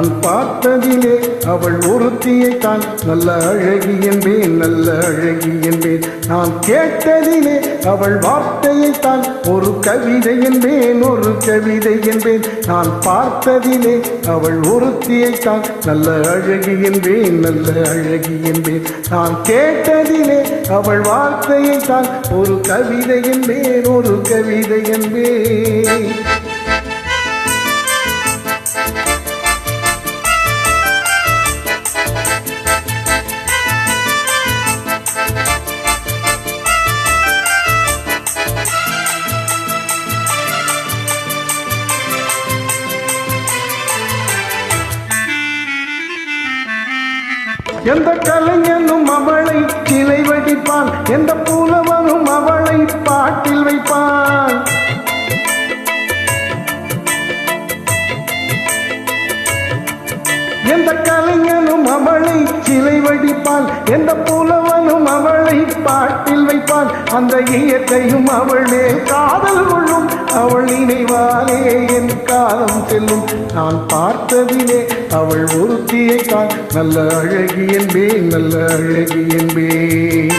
நான் பார்த்ததிலே அவள் ஒருத்தியைத்தான் நல்ல அழகி என்பேன், நல்ல அழகி என்பேன். நான் கேட்டதிலே அவள் வார்த்தையைத்தான் ஒரு கவிதை என்பேன், ஒரு கவிதை என்பேன். நான் பார்த்ததிலே அவள் ஒருத்தியைத்தான் நல்ல அழகி என்பேன், நல்ல அழகி என்பேன். நான் கேட்டதிலே அவள் வார்த்தையைத்தான் ஒரு கவிதை என்பேன், ஒரு கவிதை என்பேன். எந்த கலைஞனும் அவளை சிலை வடிப்பான், எந்த புலவனும் அவளை பாட்டில் வைப்பான். எந்த கலைஞனும் அவளை சிலை வடிப்பான், எந்த புலவனும் அவளை பாட்டில் வைப்பான். அந்த இயற்கையும் அவள் மேல் காதல் கொள்ளும், அவள் நினைவாலே என் காலம் செல்லும். நான் பார்த்ததிலே அவள் ஒருத்தியைத்தான் நல்ல அழகி என்பேன், நல்ல அழகி என்பேன்.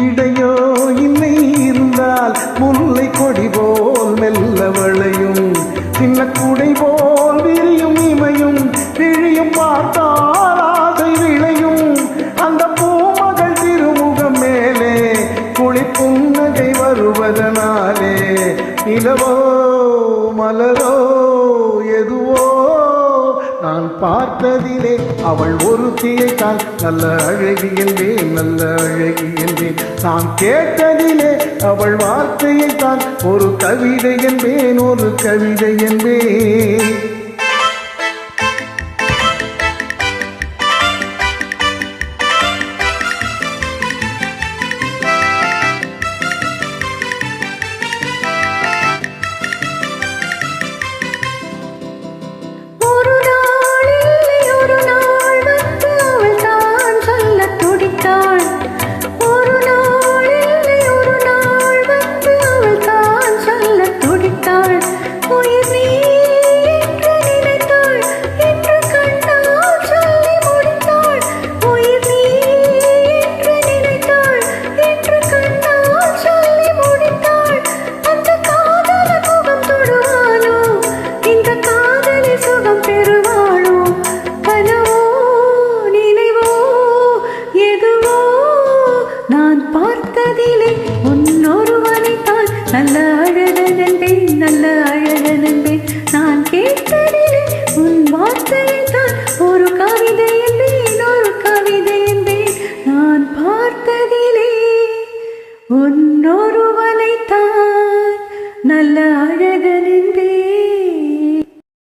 இடையோ இல்லை இருந்தால் முல்லை கொடி போல் மெல்ல வளையும், சின்ன குடை போல் விரியும் இமையும் விழியும் பார்த்தால் ஆசை விளையும். அந்த பூமகள் திருமுகம் மேலே குளிப்புன்னகை வருவதனாலே நிலவோ மலரோ எதுவோ நான் பார்த்ததிலே அவள் ஒருத்தியைத்தான் நல்ல அழகி என்பேன், நல்ல அழகி என்பேன். நான் கேட்டதிலே அவள் வார்த்தையைத்தான் ஒரு கவிதை என்பேன், ஒரு கவிதை என்பேன். பார்த்ததிலே உன்னொருவனைத்தான் நல்ல அழகனன்பேன், நல்ல அழகனன்பேன். நான் கேட்டதிலே உன் வார்த்தையைத்தான் ஒரு கவிதை என்பேன், ஒரு கவிதை என்பேன். நான் பார்த்ததிலே உன்னொருவனைத்தான் நல்ல அழகனன்பேன்.